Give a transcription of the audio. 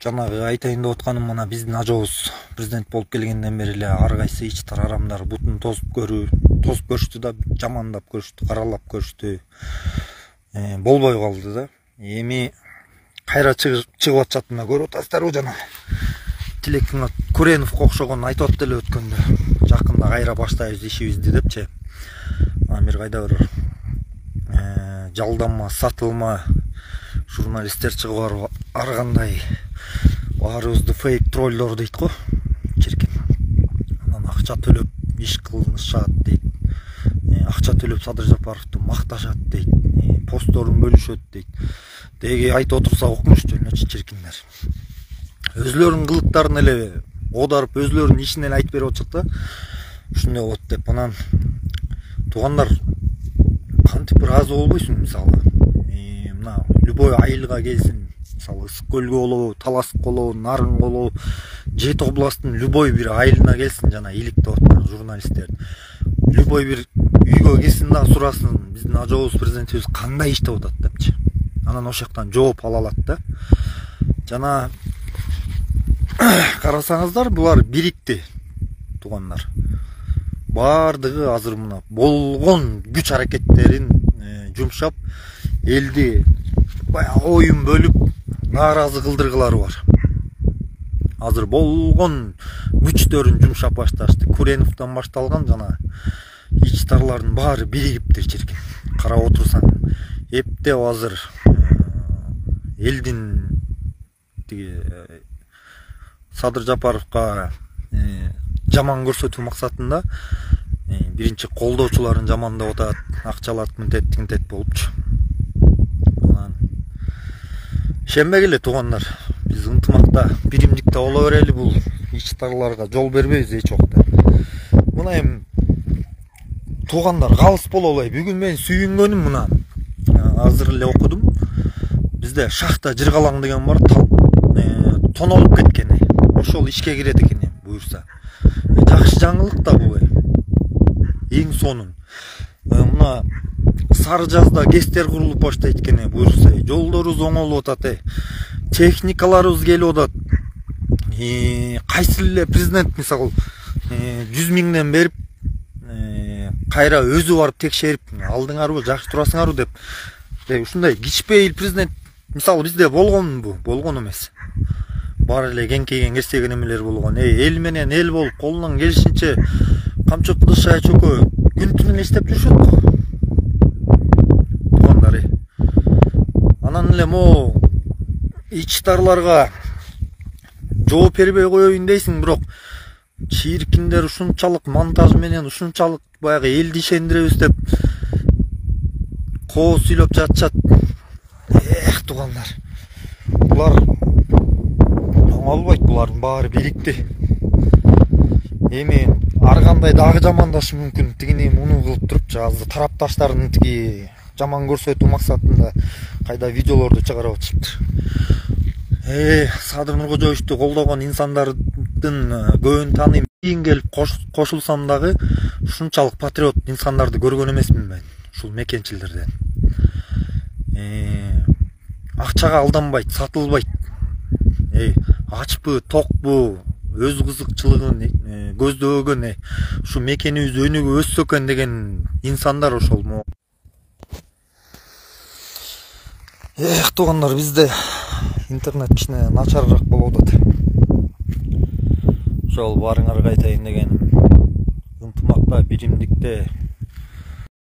Жанагы айтайын деп атканым мына биздин ажообуз президент болуп келгенден бери эле ар кайсы ичтар арамдар бутун тосуп көрүштү да, жамандап көрүштү, каралап көрүштү. Болбой калды да. Эми кайра чыгып атышат, мына көрүп атасыздарбы жана. Тилектин Куреновго окшогон айтып атты эле өткөндө. Жакында кайра баштайбыз ишибизди депчи. Ана бир кайда бир жалданма, сатылма журналисттер чыгып ар кандай баарыбызды фейк троллдор дейт го, чиркин. Анан акча төлөп иш кылышат дейт. Акча төлөп Садыр Жапаровду макташат дейт. Постторун бөлүшөт дейт. Деги айтып отурса окумушту элечи чиркиндер. Өзлөрүнүн кылыктарын эле оодарып, өзлөрүнүн ишин эле айтып берип атышат да. Ушундай болот деп. Анан туугандар кантип ыраазы болбойсуң мисалы. Мына любой айылга келсин, мисалы Ысык көлгө болобу, Таласык болобу, Нарын болобу, Жети областтын любой бир айылына келсин, жана иликтеп аткан журналисттер. Любой бир үйгө келсин да сурасын, биздин ажообуз, президентибиз кандай иштеп атат депчи. Анан ошол жактан жооп ала алат да. Жана карасаңыздар, булар бирикти, туугандар. Бардыгы азыр мына болгон күч аракеттерин жумшап, элди баягы оюн бөлүп нааразы кылдыргылары бар. Азыр болгон күчтөрүн жумшап башташты. Куреновдон башталган жана ичтарлардын баары биригиптир чиркин. Карап отурсаң, эптеп азыр элдин тиги Садыр Жапаровго жаман көрсөтүү максатында биринчи колдоочуларын жамандап атат, акчалат мынтет болупчу. Анан ишенбегиле туугандар, биз ынтымакта, биримдикте боло берели, бул ичтарларга жол бербейбиз эч убакта. Мына эми туугандар калыс боло эле. Бүгүн мен сүйүнгөнүм мына азыр эле окудум. Бизде шахта Жыргалаң деген бар, тонолуп кеткен. Ошол ишке кирет экен буюрса. Жакшы жаңылык да бул. Эң сонун. Мына Сары жазда ГЭСтер курулуп баштайт экен буюрса. Жолдорубуз оңолуп атат. Техникаларыбыз келип атат. Кайсы эле президент мисалы 100 миңден берип кайра өзү барып текшерип, алдыңарбы, жакшы турасыңарбы деп. Ушундай кичпейил президент мисалы бизде болгонбу? Болгон эмес. Баары эле кеңкейген керсеген эмелер болгон. Эл менен эл болуп, колунан келишинче камчы кылышай чөкө күн түнү иштеп жүрүшөт го. Туугандар. Анан эле мо ичтарларга жооп бербей коеюн дейсиң, бирок чиркиндер ушунчалык монтаж менен, ушунчалык баягы элди ишендиребиз деп коо сүйлөп жатышат. Туугандар. Булар оңолбойт, булардын баары бирикти. Эми ар кандай дагы жамандашы мүмкүн, тигини муну кылып туруп, азыр тарапташтарын тиги жаман көрсөтүү максатында кайда видеолорду чыгарып атышыптыр. Садыр Нуркожоевичти колдогон инсандардын көбүн тааныйм. Кийин келип кошулсам дагы ушунчалык патриот инсандарды көргөн эмесмин мен, ушул мекенчилерден. Акчага алданбайт, сатылбайт. Ачпы, токпу, өз кызыкчылыгын көздөбөгөн, ушу мекенибиз өнүгүп өссө экен деген инсандар ошол мо. Туугандар, бизде интернет кичине начарыраак болуп атат. Ошол баарыңарга айтайын дегеним, ынтымакта, биримдикте